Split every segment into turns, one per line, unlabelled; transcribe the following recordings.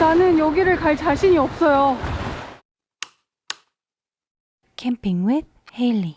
나는 여기를 갈 자신이 없어요.
캠핑 with 헤일리.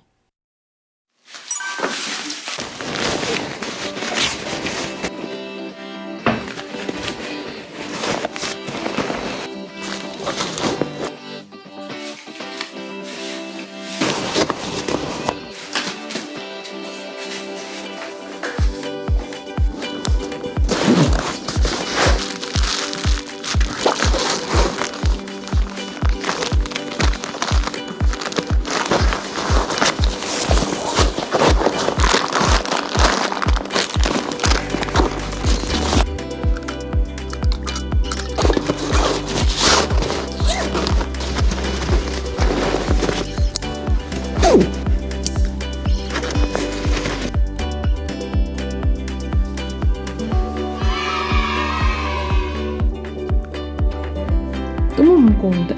너무 무거운데?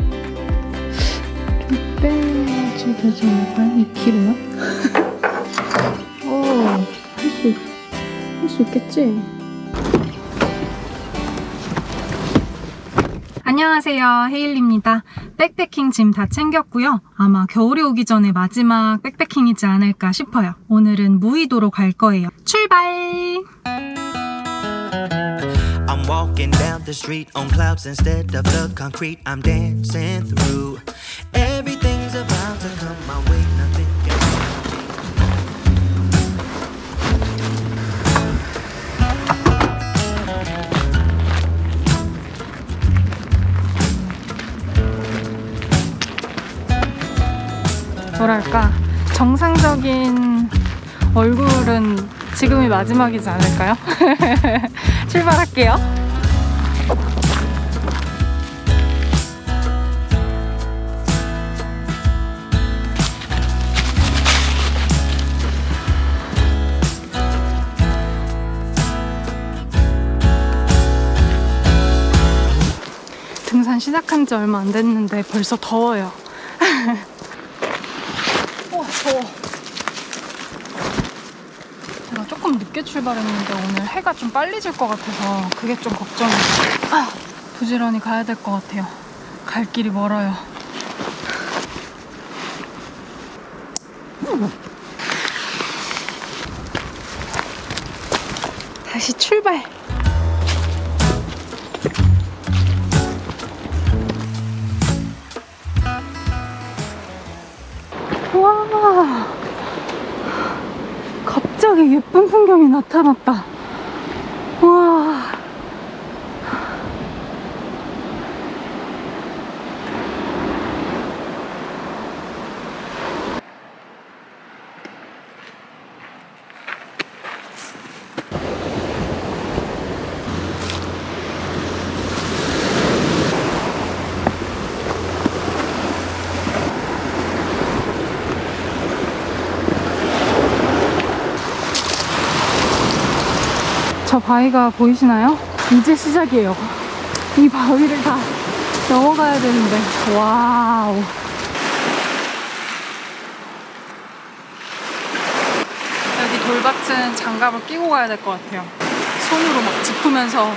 좀 빼야지 되지 않을까요? 2kg야? 할 수 있겠지? 안녕하세요, 헤일리입니다. 백패킹 짐 다 챙겼고요. 아마 겨울이 오기 전에 마지막 백패킹이지 않을까 싶어요. 오늘은 무이도로 갈 거예요. 출발!
I'm walking down the street on clouds instead of the concrete I'm dancing through. Everything's about to come my way, nothing can
뭐랄까, 정상적인 얼굴은 지금이 마지막이지 않을까요? 출발할게요. 등산 시작한 지 얼마 안 됐는데 벌써 더워요. 더워. 제가 조금 늦게 출발했는데 오늘 해가 좀 빨리 질 것 같아서 그게 좀 걱정이에요. 부지런히 가야 될 것 같아요. 갈 길이 멀어요. 다시 출발! 와, 갑자기 예쁜 풍경이 나타났다. 와. 저 바위가 보이시나요? 이제 시작이에요. 이 바위를 다 넘어가야 되는데. 와우. 여기 돌밭은 장갑을 끼고 가야 될 것 같아요. 손으로 막 짚으면서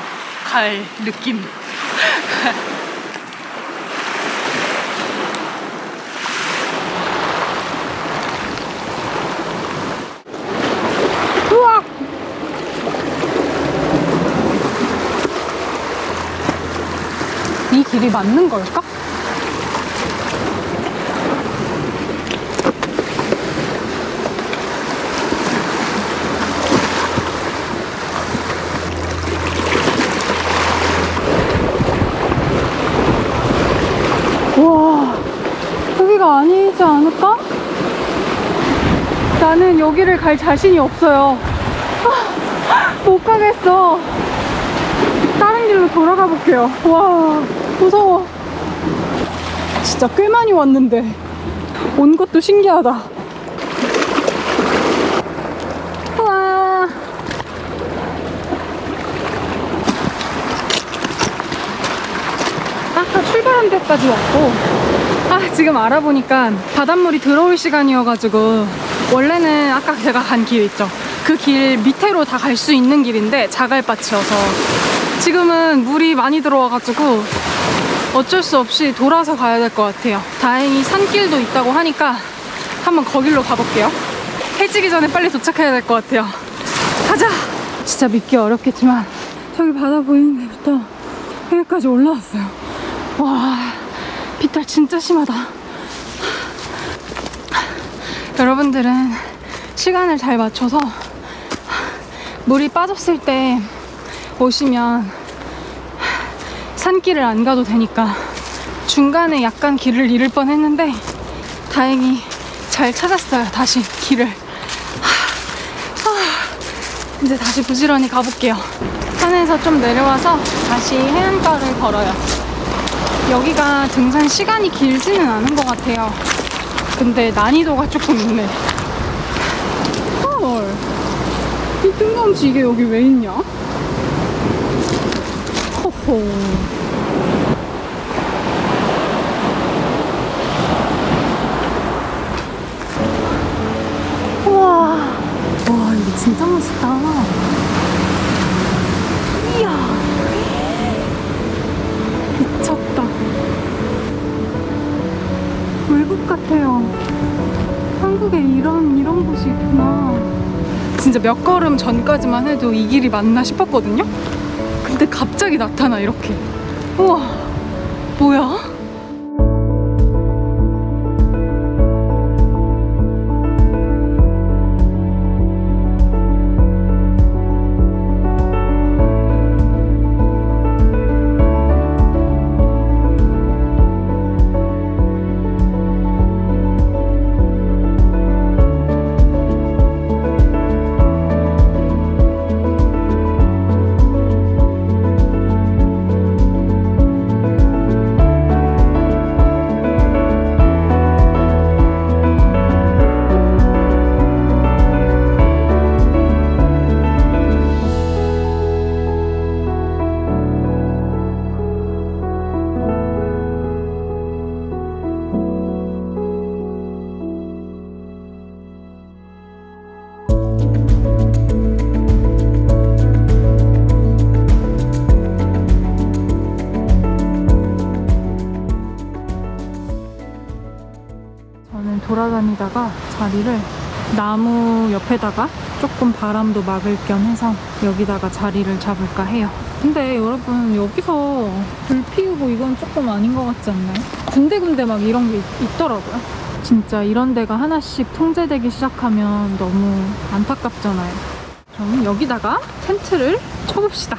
갈 느낌. 우와! 이 길이 맞는 걸까? 와, 여기가 아니지 않을까? 나는 여기를 갈 자신이 없어요. 못 가겠어. 다른 길로 돌아가 볼게요. 와, 무서워. 진짜 꽤 많이 왔는데 온 것도 신기하다. 와. 아까 출발한 데까지 왔고, 지금 알아보니까 바닷물이 들어올 시간이어가지고 원래는 아까 제가 간 길 있죠? 그 길 밑으로 다 갈 수 있는 길인데 자갈밭이어서 지금은 물이 많이 들어와가지고 어쩔 수 없이 돌아서 가야 될 것 같아요. 다행히 산길도 있다고 하니까 한번 거길로 가볼게요. 해지기 전에 빨리 도착해야 될 것 같아요. 가자! 진짜 믿기 어렵겠지만 저기 바다 보이는 데부터 여기까지 올라왔어요. 와, 비탈 진짜 심하다. 여러분들은 시간을 잘 맞춰서 물이 빠졌을 때 오시면 산길을 안 가도 되니까 중간에 약간 길을 잃을 뻔 했는데 다행히 잘 찾았어요. 다시 길을. 이제 다시 부지런히 가볼게요. 산에서 좀 내려와서 다시 해안가를 걸어요. 여기가 등산 시간이 길지는 않은 것 같아요. 근데 난이도가 조금 있네. 헐, 이 뜬금없이 이게 여기 왜 있냐? 호호. 우와, 와, 이거 진짜 멋있다. 이야, 미쳤다. 외국 같아요. 한국에 이런 곳이 있구나. 진짜 몇 걸음 전까지만 해도 이 길이 맞나 싶었거든요? 근데 갑자기 나타나, 이렇게. 우와, 뭐야? 돌아다니다가 자리를 나무 옆에다가 조금 바람도 막을 겸 해서 여기다가 자리를 잡을까 해요. 근데 여러분, 여기서 불 피우고 이건 조금 아닌 것 같지 않나요? 군데군데 막 이런 게 있더라고요. 진짜 이런 데가 하나씩 통제되기 시작하면 너무 안타깝잖아요. 그럼 여기다가 텐트를 쳐봅시다.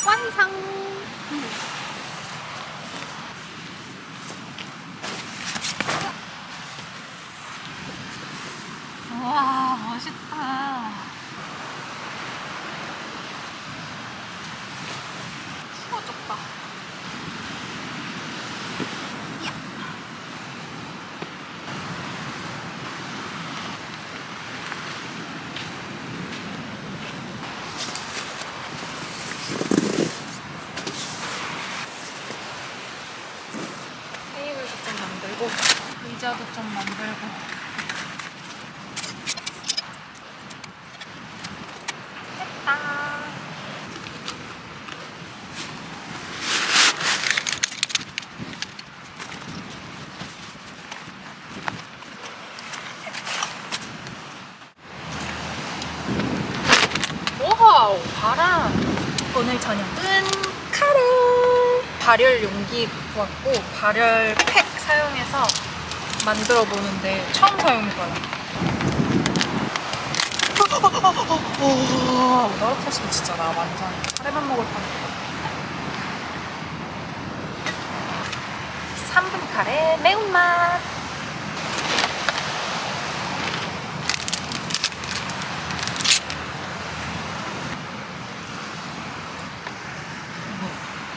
완성! 와, 멋있다. 추워졌다. 테이블도 좀 만들고 의자도 좀 만들고. 와우, 바람! 오늘 저녁은 카레! 발열 용기 갖고 왔고 발열 팩 사용해서 만들어 보는데 처음 사용해봐요. 떨어졌으면 진짜 나 완전 카레만 먹을 뻔했다. 카레 매운맛.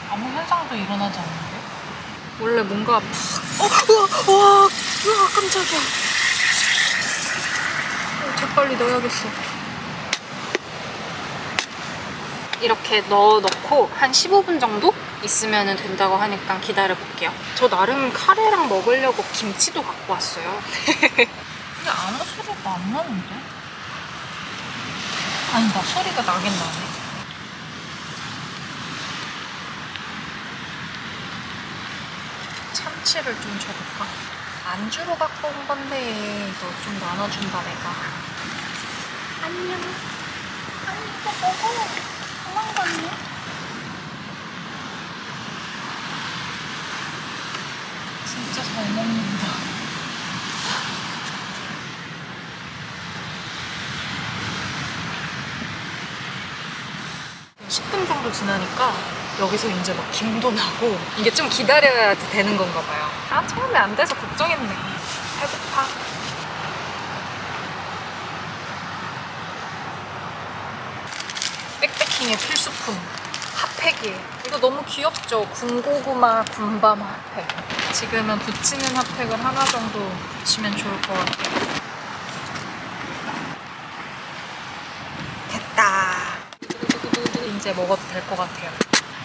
아무 현상도 일어나지 않는데? 원래 뭔가 우와 깜짝이야. 재빨리 넣어야겠어. 이렇게 넣고 한 15분 정도 있으면 된다고 하니까 기다려볼게요. 저 나름 카레랑 먹으려고 김치도 갖고 왔어요. 근데 아무 소리가 안 나는데? 아니다, 소리가 나긴 나네. 참치를 좀 줘볼까? 안주로 갖고 온 건데 너 좀 나눠준다 내가. 안녕. 아니 이거 먹어. 도망갔네. 진짜 잘 먹는다. 10분 정도 지나니까 여기서 이제 막 김도 나고 이게 좀 기다려야지 되는 건가 봐요. 아 처음에 안 돼서 걱정했네. 배고파. 백패킹의 필수품 핫팩이에요. 이거 너무 귀엽죠? 군고구마 군밤 핫팩. 지금은 붙이는 핫팩을 하나 정도 붙이면 좋을 것 같아요. 됐다. 이제 먹어도 될 것 같아요.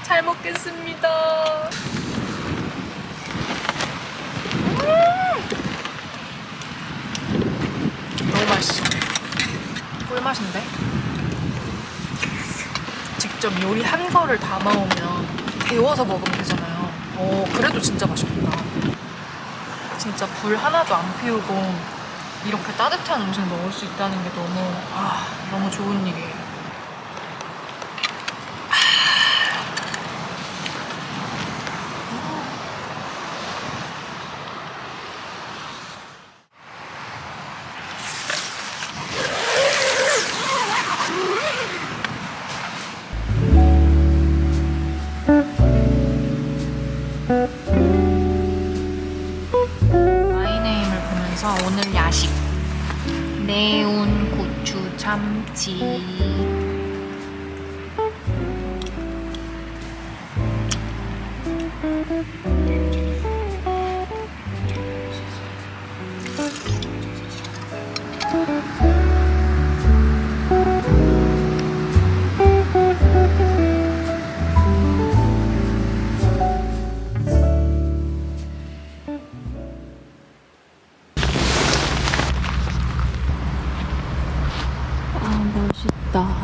잘 먹겠습니다. 너무 맛있어. 꿀맛인데? 직접 요리한 거를 담아오면 데워서 먹으면 되잖아요. 그래도 진짜 맛있겠다. 진짜 불 하나도 안 피우고 이렇게 따뜻한 음식 먹을 수 있다는 게 너무 좋은 일이에요. 마이네임을 보면서 오늘 야식 매운 고추 참치. 멋있다.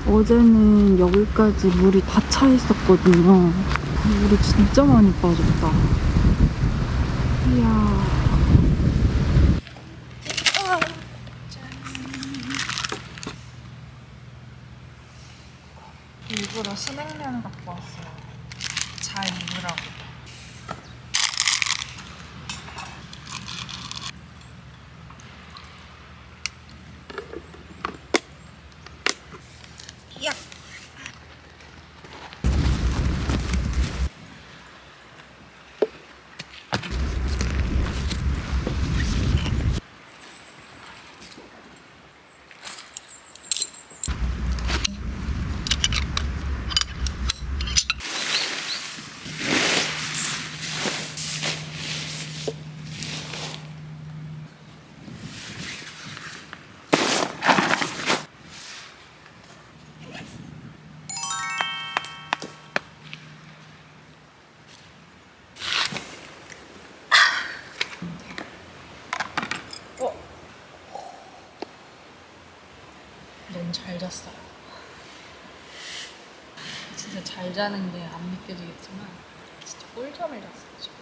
어제는 여기까지 물이 다 차 있었거든요. 물이 진짜 많이 빠졌다. 이야. 일부러 신행면 갖고 왔어요. 잘 익으라고. 야. 너무 잘 잤어요. 진짜 잘 자는 게 안 믿겨지겠지만 진짜 꿀잠을 잤어요 지금.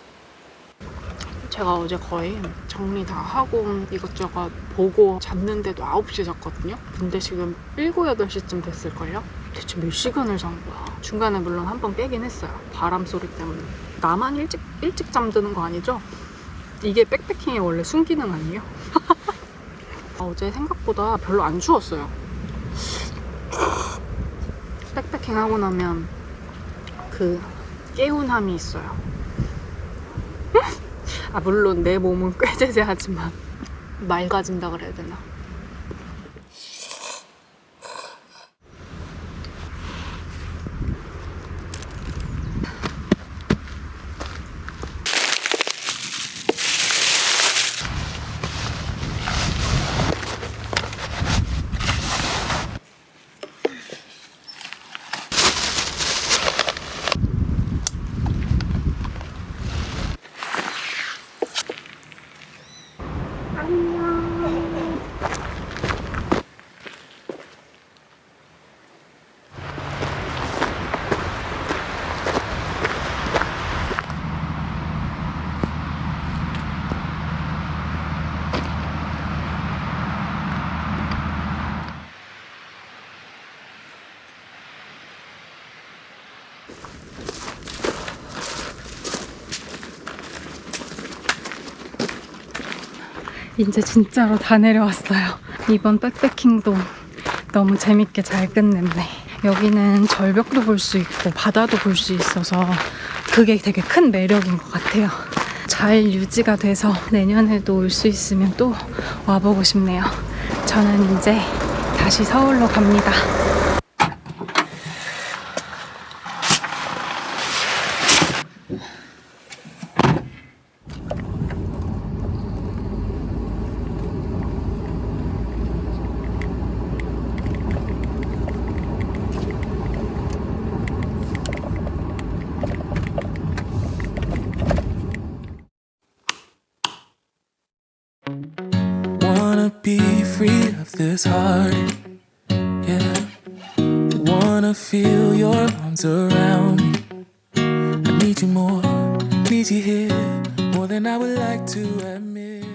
제가 어제 거의 정리 다 하고 이것저것 보고 잤는데도 9시에 잤거든요. 근데 지금 7, 8시쯤 됐을걸요? 대체 몇 시간을 잔 거야? 중간에 물론 한 번 깨긴 했어요. 바람 소리 때문에. 나만 일찍 잠드는 거 아니죠? 이게 백패킹의 원래 순기능 아니에요? 어제 생각보다 별로 안 추웠어요. 백패킹 하고 나면 그 개운함이 있어요. 아 물론 내 몸은 꾀죄죄하지만 맑아진다 그래야 되나? 이제 진짜로 다 내려왔어요. 이번 백패킹도 너무 재밌게 잘 끝냈네. 여기는 절벽도 볼 수 있고 바다도 볼 수 있어서 그게 되게 큰 매력인 것 같아요. 잘 유지가 돼서 내년에도 올 수 있으면 또 와보고 싶네요. 저는 이제 다시 서울로 갑니다.
Wanna be free of this heart, yeah. Wanna feel your arms around me. I need you more, need you here, more than I would like to admit.